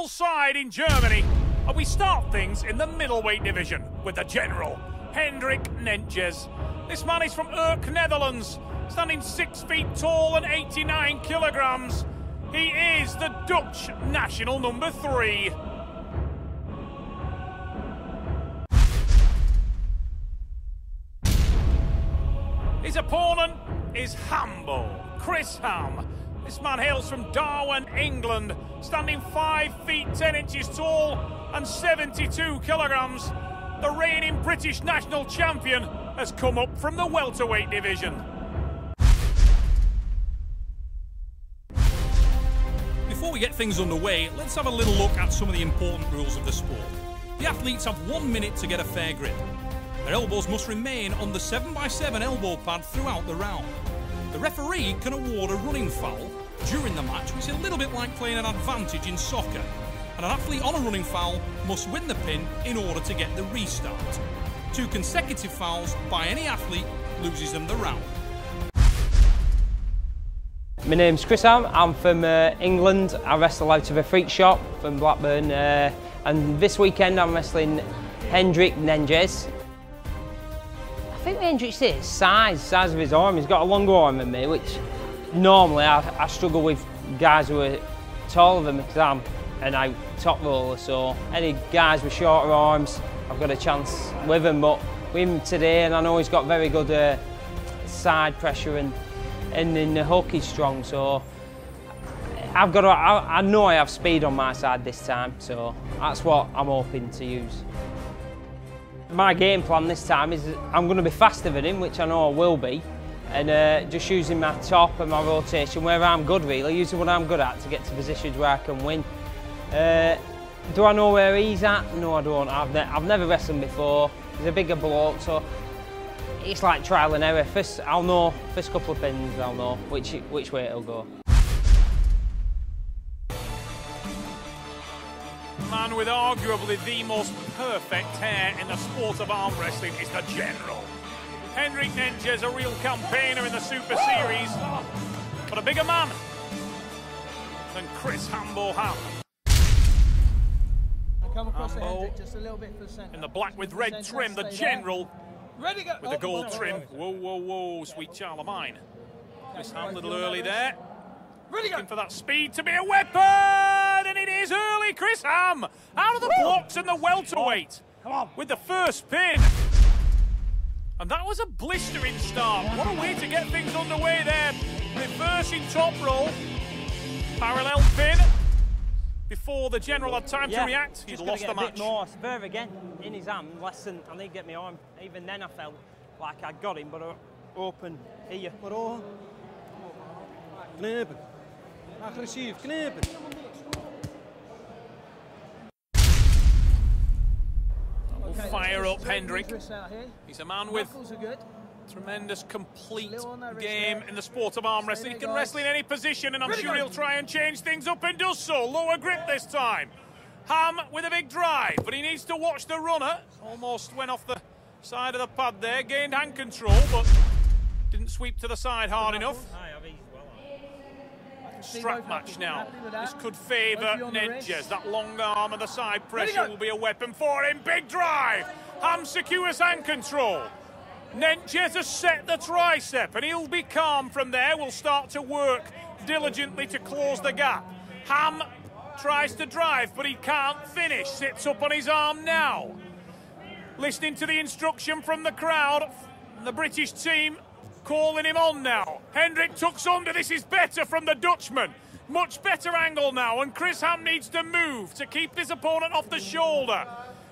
small side in Germany, and we start things in the middleweight division with the general, Hendrik Nentjes. This man is from Urk, Netherlands, standing 6 feet tall and 89 kilograms. He is the Dutch national number 3. His opponent is Hambo, Chris Ham. This man hails from Darwin, England, standing 5 feet 10 inches tall and 72 kilograms. The reigning British national champion has come up from the welterweight division. Before we get things underway, let's have a little look at some of the important rules of the sport. The athletes have 1 minute to get a fair grip. Their elbows must remain on the 7x7 elbow pad throughout the round. The referee can award a running foul during the match, which is a little bit like playing an advantage in soccer. And an athlete on a running foul must win the pin in order to get the restart. 2 consecutive fouls by any athlete loses them the round. My name's Chris Ham, I'm from England. I wrestle out of a freak shop from Blackburn, and this weekend I'm wrestling Hendrik Nentjes. I think Hendrik's is size of his arm. He's got a longer arm than me, which normally I struggle with guys who are taller than me because I'm an out top roller, so any guys with shorter arms, I've got a chance with them. But with him today, and I know he's got very good side pressure and in the hook he's strong, so I know I have speed on my side this time, so that's what I'm hoping to use. My game plan this time is I'm going to be faster than him, which I know I will be, and just using my top and my rotation where I'm good, really, using what I'm good at to get to positions where I can win. Do I know where he's at? No, I don't. I've never wrestled before. He's a bigger bloke, so it's like trial and error. I'll know, first couple of pins, I'll know which way it'll go. Man with arguably the most perfect hair in the sport of arm wrestling is the general. Hendrik Nentjes, a real campaigner in the Super Series, but a bigger man than Chris Hambo Ham. Come across the Hendrik just a little bit for the centre. In the black with red trim, the general ready, go. with the gold trim. Whoa, whoa, whoa, sweet child of mine. Chris Ham a little early there. Looking for that speed to be a weapon, and it is early. Chris Ham out of the blocks in the welterweight with the first pin. And that was a blistering start. What a way to get things underway there. Reversing top roll, parallel pin. Before the general had time to react, he'd lost the match. A bit more swerve again in his hand, less than I need to get my arm. Even then I felt like I got him, but open here. Knepen. Agressief, knepen. Fire up Hendrik. He's a man with tremendous complete game in the sport of arm wrestling. He can wrestle in any position, and I'm sure he'll try and change things up and does so. Lower grip this time. Ham with a big drive, but he needs to watch the runner. Almost went off the side of the pad there, gained hand control, but didn't sweep to the side hard enough. Strap match now. This could favour Nentjes. That long arm and the side pressure will be a weapon for him. Big drive. Ham secures hand control. Nentjes has set the tricep, and he'll be calm from there. Will start to work diligently to close the gap. Ham tries to drive, but he can't finish. Sits up on his arm now. Listening to the instruction from the crowd, the British team calling him on now. Hendrik tucks under. This is better from the Dutchman. Much better angle now, and Chris Ham needs to move to keep his opponent off the shoulder.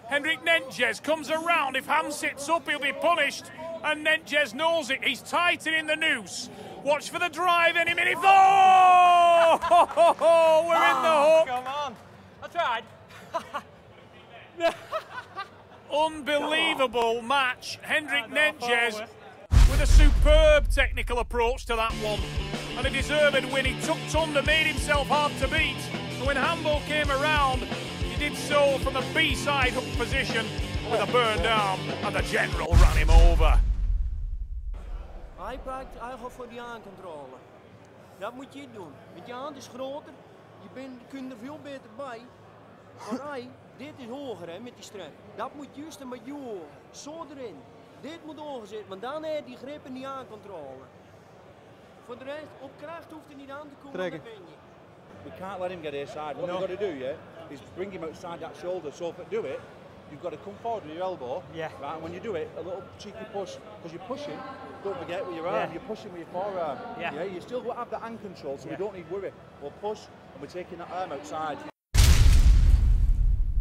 Hendrik Nentjes comes around. If Ham sits up, he'll be punished, and Nentjes knows it. He's tightening the noose. Watch for the drive any minute. Oh! We're in the hook. Come on. I tried. Unbelievable match. Hendrik Nentjes with a superb technical approach to that one. And a deserved win. He tucked under, made himself hard to beat. And when Hambo came around, he did so from a B-side hook position with a burned arm, and the general ran him over. Hij pakt eigenlijk voor die aancontrole. Dat moet je doen. Met je hand is groter, je kunt er veel beter bij. Maar hij, dit is hoger hè, met die strep. Dat moet juist met je ogen. Zo erin. Dit moet ongezet, want dan heb je die grepen niet aan controle. Voor de rest, op kracht hoeft hij niet aan te komen. Dan ben je. We can't let him get inside. What you've got to do, is bring him outside that shoulder. So if you do it, you've got to come forward with your elbow. Yeah. Right, and when you do it, a little cheeky push, because you're pushing. Don't forget with your arm, you're pushing with your forearm. Yeah. You still got to have the hand control, so we don't need worry. We'll push, and we're taking that arm outside.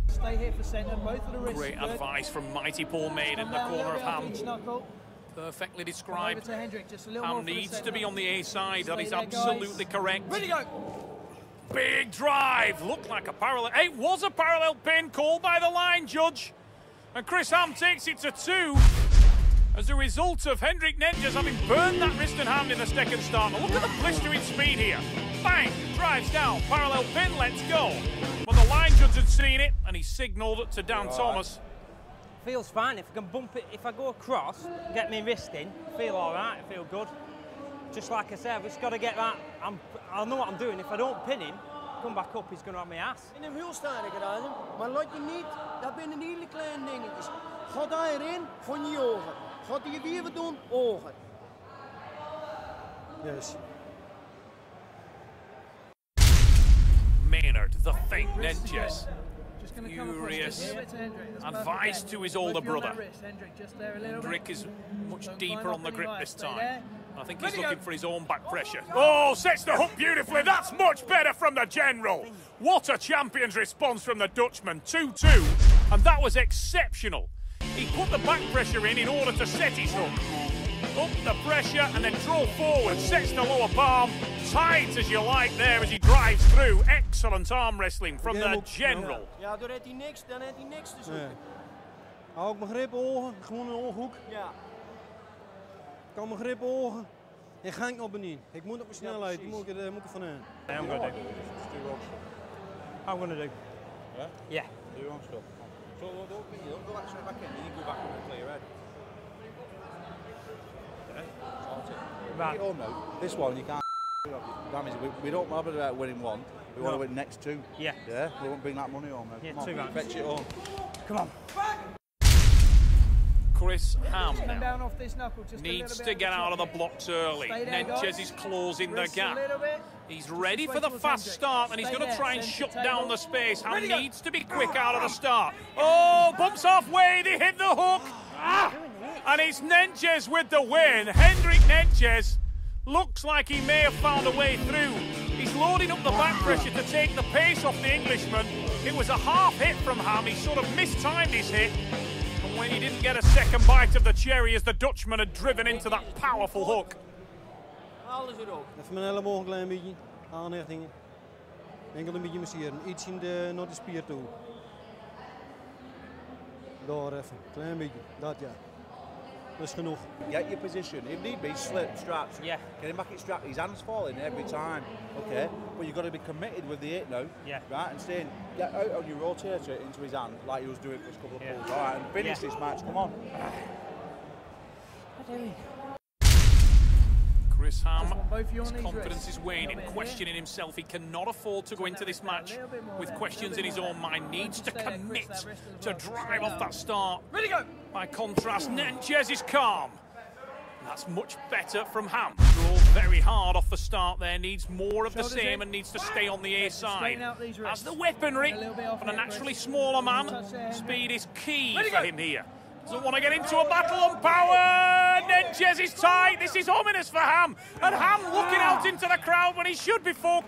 Stay here for centre, both of the wrists. Great advice from mighty Paul Maid in the corner of Ham. Perfectly described. To Hendrick, just a little Ham more needs to be on the A side. That is there, absolutely guys. correct. Ready, go! Big drive. Looked like a parallel. It was a parallel pin called by the line judge. And Chris Ham takes it to 2 as a result of Hendrik Nentjes having burned that wrist and hand in the second start. Now look at the blistering speed here. Bang! Drives down. Parallel pin. Let's go. Well, the line judge had seen it and he signalled to Dan Thomas. Feels fine. If I can bump it, if I go across, get my wrist in, feel all right, I feel good. Just like I said, I've just got to get that. I know what I'm doing. If I don't pin him, come back up, he's going to have my ass. In een wiel staan ik gedaan, maar laat je niet, dat zijn een hele kleine dingetjes. Ga daarin van je ogen. Gaat hij weer wat doen? Ogen. Yes. Maynard, the fake Nentjes. Furious advice to his older brother. Hendrik is much deeper on the grip this time. I think he's looking for his own back pressure. Oh, sets the hook beautifully. That's much better from the general. What a champion's response from the Dutchman. 2-2, and that was exceptional. He put the back pressure in order to set his hook. Up the pressure and then drove forward, sets the lower palm. Tight as you like there as he drives through. Excellent arm wrestling from the general. Ja, dan heeft hij niks te zoeken. Hou ik mijn grip ogen, gewoon een ooghoek. Ja. Ik kan mijn grip ogen. Ik ga ik nog beneden. Ik moet op mijn snelheid, die moet ik er vanuit. I'm going to do. I'm going to do. Yeah? Yeah. Do your own stuff. So don't go back straight back in, you go back with a clear head. Right. Get home now. This one you can't damage it. We don't bother about winning one. We want to win next 2. Yeah. Yeah. We won't bring that money home. Now. Yeah, Come 2 on, rounds. fetch it home. Come on. Chris Ham now down off this knuckle, just needs to get out of the blocks early. Nentjes is closing the gap. He's ready for the fast start and he's going to try and shut down the space. Ham needs to be quick out of the start. Oh, bumps halfway, they hit the hook. And it's Nentjes with the win. Hendrik Nentjes looks like he may have found a way through. He's loading up the back pressure to take the pace off the Englishman. It was a half hit from Ham. He sort of mistimed his hit. And when he didn't get a second bite of the cherry as the Dutchman had driven into that powerful hook. Alles erop. Even mijn elleboog een klein beetje. Aanhechtingen. Enkel een beetje masseren. Iets naar de spier toe. Daar even. Klein beetje. Dat ja. Dat is genoeg. Get your position. If need be, slip, straps. Yeah. Get him back in strap. His hands falling every time. Okay. But you've got to be committed with the hit now. Yeah. Right? And staying, get out on your rotator into his hand like he was doing for a couple of pulls. Alright, and finish this match. Come on. What are you doing? Chris Ham, his confidence is waning, questioning himself. He cannot afford to go into this match with questions in his own mind. Needs to commit to drive off that start. Ready, go! By contrast, Nentjes is calm. That's much better from Ham. Drove very hard off the start there. Needs more of the same and needs to stay on the A side. Has the weaponry, but a naturally smaller man. Speed is key for him here. Doesn't want to get into a battle on power. Nentjes is tight. This is ominous for Ham. And Ham looking out into the crowd when he should be focused.